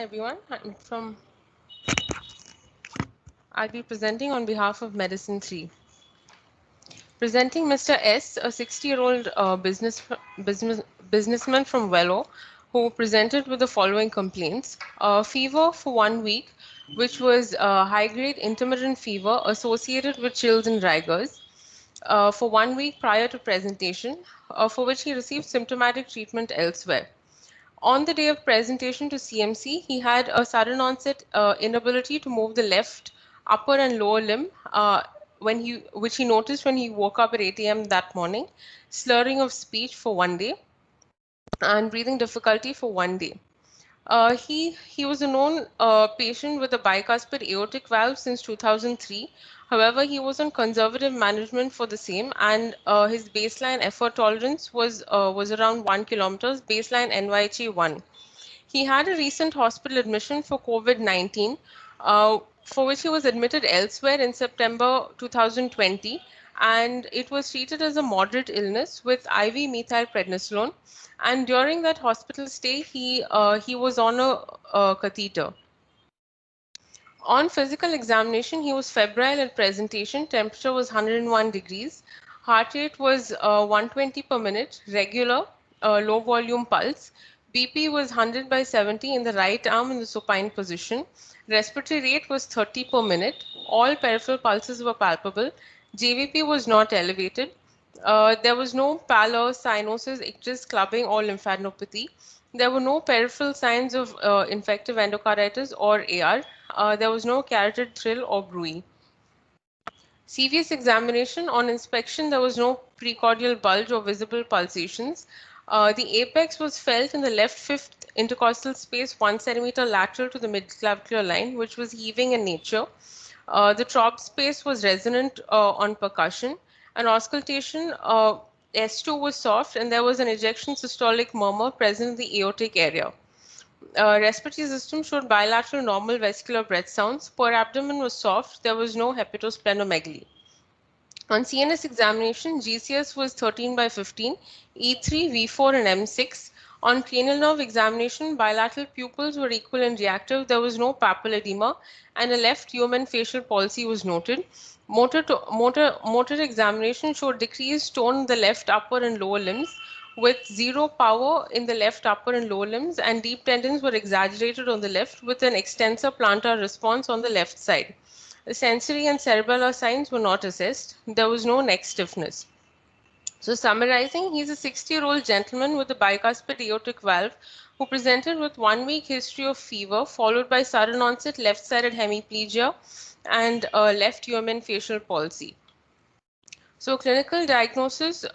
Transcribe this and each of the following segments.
everyone. I'll be presenting on behalf of Medicine 3. Presenting Mr. S, a 60-year-old businessman from Velo, who presented with the following complaints. Fever for 1 week, which was high-grade intermittent fever associated with chills and rigors. For 1 week prior to presentation, for which he received symptomatic treatment elsewhere. On the day of presentation to CMC, he had a sudden onset inability to move the left upper and lower limb, which he noticed when he woke up at 8 a.m. that morning, slurring of speech for 1 day, and breathing difficulty for 1 day. He was a known patient with a bicuspid aortic valve since 2003. However, he was on conservative management for the same, and his baseline effort tolerance was around 1 kilometers, baseline NYHA 1. He had a recent hospital admission for COVID-19, for which he was admitted elsewhere in September 2020, and it was treated as a moderate illness with IV methylprednisolone. And during that hospital stay, he was on a catheter. On physical examination, he was febrile at presentation. Temperature was 101 degrees. Heart rate was 120 per minute, regular, low volume pulse. BP was 100 by 70 in the right arm in the supine position. Respiratory rate was 30 per minute. All peripheral pulses were palpable. JVP was not elevated. There was no pallor, cyanosis, ictus, clubbing, or lymphadenopathy. There were no peripheral signs of infective endocarditis or AR. There was no carotid thrill or bruit. CVS examination on inspection, there was no precordial bulge or visible pulsations. The apex was felt in the left fifth intercostal space, 1 centimeter lateral to the midclavicular line, which was heaving in nature. The trob space was resonant on percussion. An auscultation, S2 was soft, and there was an ejection systolic murmur present in the aortic area. Respiratory system showed bilateral normal vesicular breath sounds. Per abdomen was soft. There was no hepatosplenomegaly. On CNS examination, GCS was 13 by 15, E3, V4, and M6. On cranial nerve examination, bilateral pupils were equal and reactive. There was no papilledema, and a left human facial palsy was noted. Motor examination showed decreased tone in the left upper and lower limbs, with zero power in the left upper and lower limbs, and deep tendons were exaggerated on the left with an extensor plantar response on the left side. The sensory and cerebellar signs were not assessed. There was no neck stiffness. So summarizing, he's a 60-year-old gentleman with a bicuspid aortic valve who presented with 1 week history of fever followed by sudden onset left-sided hemiplegia and left human facial palsy. So clinical diagnosis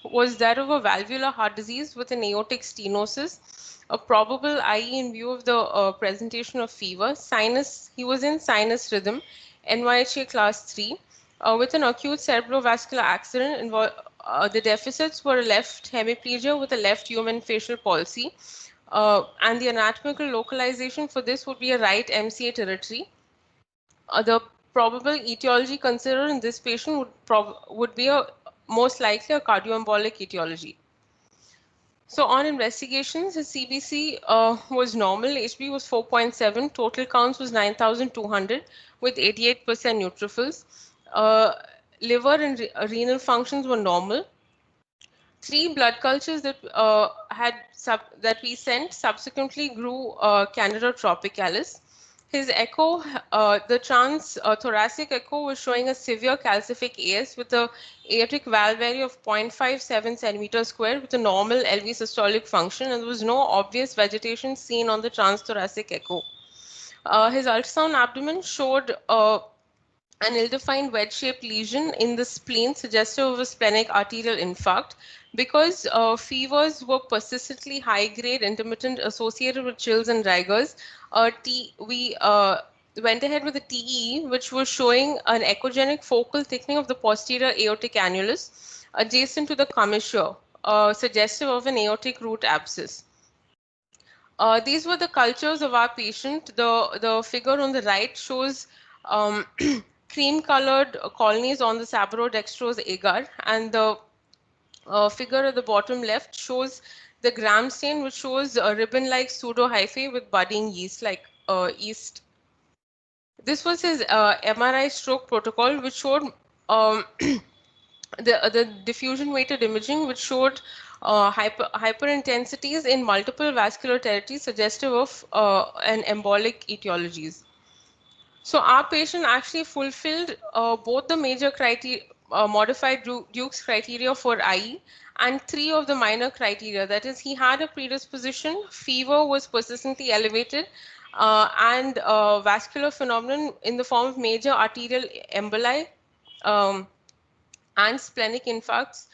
was that of a valvular heart disease with an aortic stenosis, a probable IE in view of the presentation of fever. He was in sinus rhythm, NYHA class 3, with an acute cerebrovascular accident. The deficits were a left hemiplegia with a left human facial palsy, and the anatomical localization for this would be a right MCA territory. The probable etiology considered in this patient would be most likely a cardioembolic etiology. So on investigations, his CBC was normal, HB was 4.7, total counts was 9,200 with 88% neutrophils. Liver and renal functions were normal. 3 blood cultures that that we sent subsequently grew Candida tropicalis. His echo, the transthoracic echo was showing a severe calcific AS with a aortic valve area of 0.57 centimeters square with a normal LV systolic function, and there was no obvious vegetation seen on the transthoracic echo. His ultrasound abdomen showed an ill-defined wedge-shaped lesion in the spleen suggestive of a splenic arterial infarct. Because fevers were persistently high-grade, intermittent, associated with chills and rigors, we went ahead with a TEE, which was showing an echogenic focal thickening of the posterior aortic annulus adjacent to the commissure, suggestive of an aortic root abscess. These were the cultures of our patient. The figure on the right shows cream-colored colonies on the sabrodextrose agar, and the figure at the bottom left shows the Gram stain, which shows a ribbon-like pseudohyphae with budding yeast-like yeast. This was his MRI stroke protocol, which showed the diffusion weighted imaging, which showed hyperintensities in multiple vascular territories suggestive of an embolic etiologies. So our patient actually fulfilled both the major criteria, modified Duke's criteria for IE, and 3 of the minor criteria. That is, he had a predisposition, fever was persistently elevated, and vascular phenomenon in the form of major arterial emboli and splenic infarcts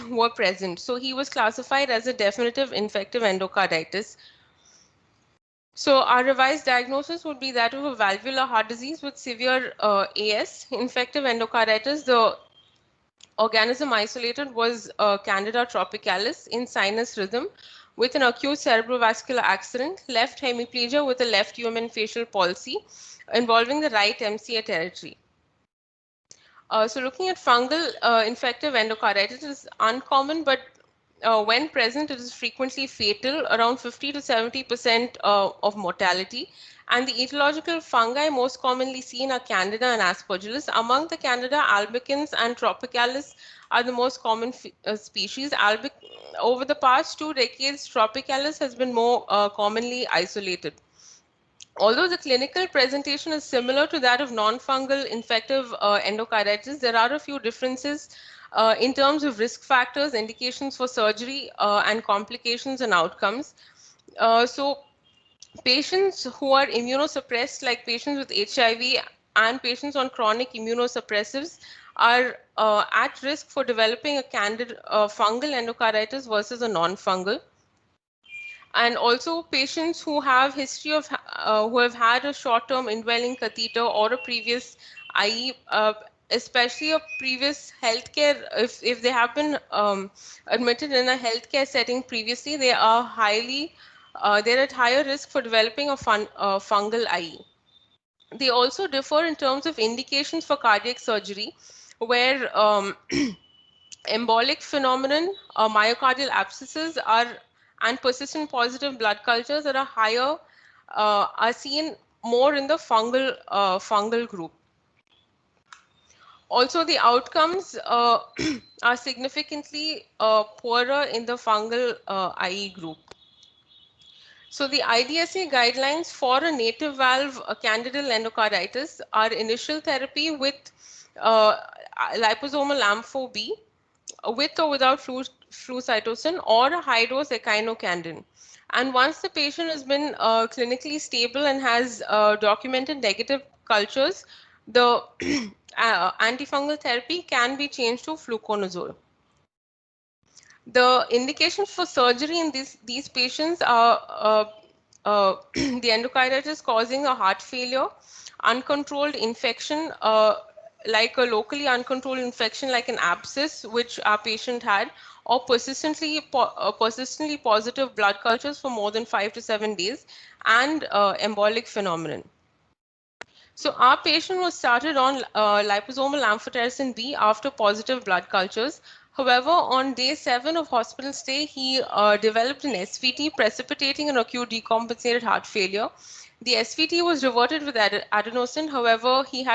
were present. So he was classified as a definitive infective endocarditis. So our revised diagnosis would be that of a valvular heart disease with severe AS, infective endocarditis. The organism isolated was Candida tropicalis in sinus rhythm with an acute cerebrovascular accident, left hemiplegia with a left human facial palsy involving the right MCA territory. So looking at fungal infective endocarditis is uncommon, but when present, it is frequently fatal, around 50 to 70% of mortality. And the etiological fungi most commonly seen are Candida and Aspergillus. Among the Candida, albicans and tropicalis are the most common species. Over the past 2 decades, tropicalis has been more commonly isolated. Although the clinical presentation is similar to that of non-fungal infective endocarditis, there are a few differences in terms of risk factors, indications for surgery, and complications and outcomes. So patients who are immunosuppressed, like patients with HIV and patients on chronic immunosuppressives, are at risk for developing a candid fungal endocarditis versus a non-fungal. And also patients who have history of who have had a short-term indwelling catheter or a previous IE, especially a previous healthcare, if they have been admitted in a healthcare setting previously, they are they're at higher risk for developing a fungal IE. They also differ in terms of indications for cardiac surgery, where embolic phenomenon, myocardial abscesses and persistent positive blood cultures that are higher are seen more in the fungal group. Also, the outcomes are significantly poorer in the fungal IE group. So the IDSA guidelines for a native valve candidal endocarditis are initial therapy with liposomal ampho-B, with or without flucytosine, or a high-dose echinocandin. And once the patient has been clinically stable and has documented negative cultures, the antifungal therapy can be changed to fluconazole. The indications for surgery in these patients are the endocarditis causing a heart failure, uncontrolled infection, like a locally uncontrolled infection like an abscess, which our patient had, or persistently positive blood cultures for more than 5 to 7 days, and embolic phenomenon. So our patient was started on liposomal amphotericin B after positive blood cultures. However, on day 7 of hospital stay, he developed an SVT precipitating an acute decompensated heart failure. The SVT was reverted with adenosine. However, he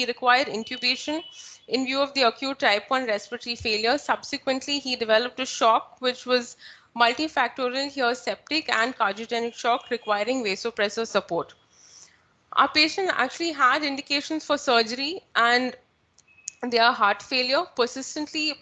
required intubation in view of the acute type 1 respiratory failure. Subsequently, he developed a shock, which was multifactorial here, septic and cardiogenic shock requiring vasopressor support. Our patient actually had indications for surgery and their heart failure, persistently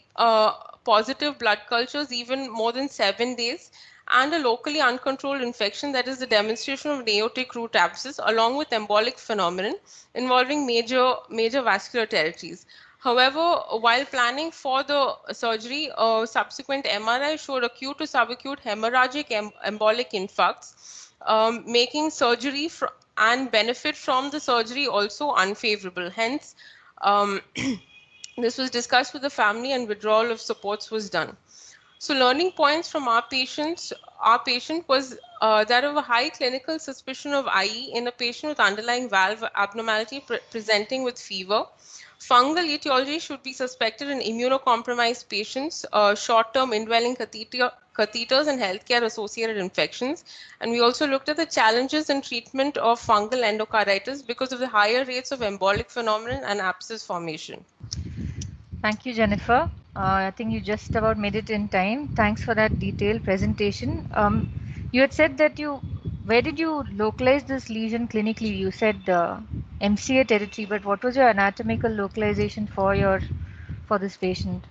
positive blood cultures, even more than 7 days, and a locally uncontrolled infection, that is the demonstration of an aortic root abscess, along with embolic phenomenon involving major vascular territories. However, while planning for the surgery, subsequent MRI showed acute to subacute hemorrhagic embolic infarcts, making surgery and benefit from the surgery also unfavorable. Hence, this was discussed with the family and withdrawal of supports was done. So learning points from our patient was that of a high clinical suspicion of IE in a patient with underlying valve abnormality presenting with fever. Fungal etiology should be suspected in immunocompromised patients. Short-term indwelling catheter catheters and healthcare associated infections. And we also looked at the challenges in treatment of fungal endocarditis because of the higher rates of embolic phenomenon and abscess formation. Thank you, Jennifer. I think you just about made it in time. Thanks for that detailed presentation. You had said that where did you localize this lesion clinically? You said MCA territory, but what was your anatomical localization for this patient?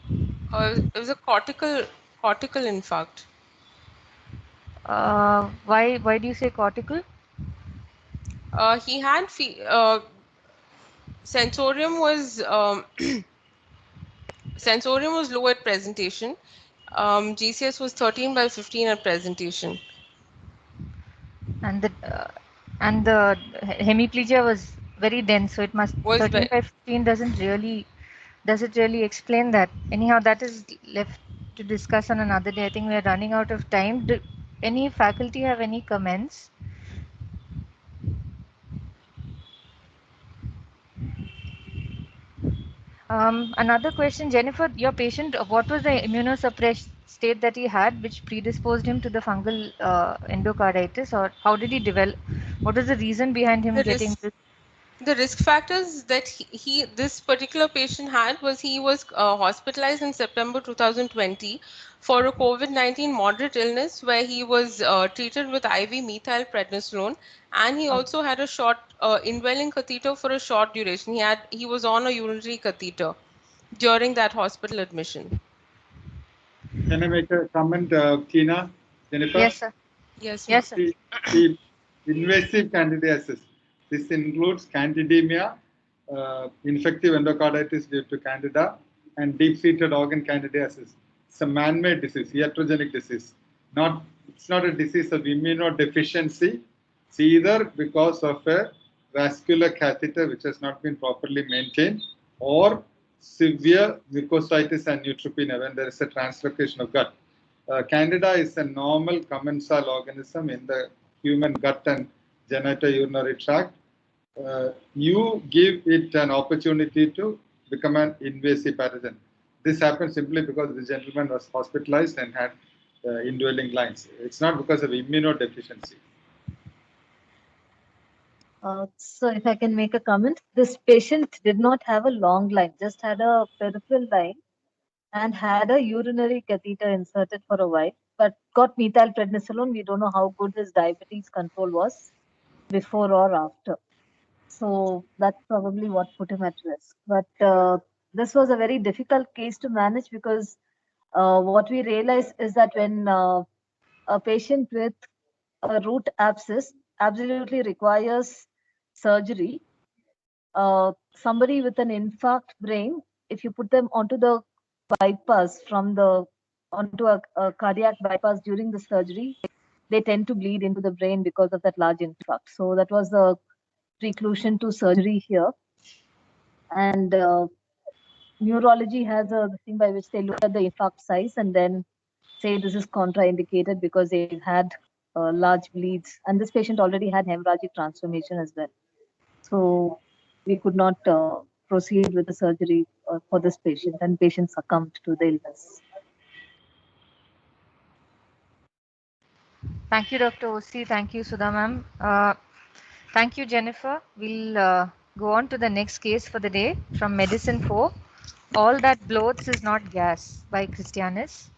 It was a cortical infarct. Why do you say cortical? He had sensorium was sensorium was low at presentation. GCS was 13/15 at presentation. And the hemiplegia was very dense, so it must Was 13/15 does it really explain that? Anyhow, that is left to discuss on another day. I think we are running out of time. Do any faculty have any comments? Another question, Jennifer, your patient, what was the immunosuppressed state that he had, which predisposed him to the fungal endocarditis, or how did he develop? What was the reason behind him the getting risk this? the risk factors that this particular patient had was he was hospitalized in September 2020 for a COVID-19 moderate illness where he was treated with IV methylprednisolone, and he Oh, also had a short indwelling catheter for a short duration. He was on a urinary catheter during that hospital admission. Can I make a comment, Tina, Jennifer? yes, sir. Yes, ma'am. Yes, sir. The invasive candidiasis. This includes candidemia, infective endocarditis due to candida, and deep-seated organ candidiasis. It's a man-made disease, iatrogenic disease. It's not a disease of immunodeficiency. It's either because of a vascular catheter which has not been properly maintained, or severe mucositis and neutropenia when there is a translocation of gut. Candida is a normal commensal organism in the human gut and genitourinary tract. You give it an opportunity to become an invasive pathogen. This happened simply because the gentleman was hospitalized and had indwelling lines. It's not because of immunodeficiency. So if I can make a comment, this patient did not have a long line, just had a peripheral line and had a urinary catheter inserted for a while, but got methylprednisolone. We don't know how good his diabetes control was before or after. So that's probably what put him at risk. But this was a very difficult case to manage because what we realized is that when a patient with a root abscess absolutely requires surgery, somebody with an infarct brain, if you put them onto the bypass onto a cardiac bypass during the surgery, they tend to bleed into the brain because of that large infarct. So that was the preclusion to surgery here. And neurology has a thing by which they look at the infarct size and then say this is contraindicated because they've had large bleeds. And this patient already had hemorrhagic transformation as well. So we could not proceed with the surgery for this patient, and patient succumbed to the illness. Thank you, Dr. OC. Thank you, Sudha ma'am. Thank you, Jennifer. We'll go on to the next case for the day from Medicine 4. All That Bloats Is Not Gas by Christianis.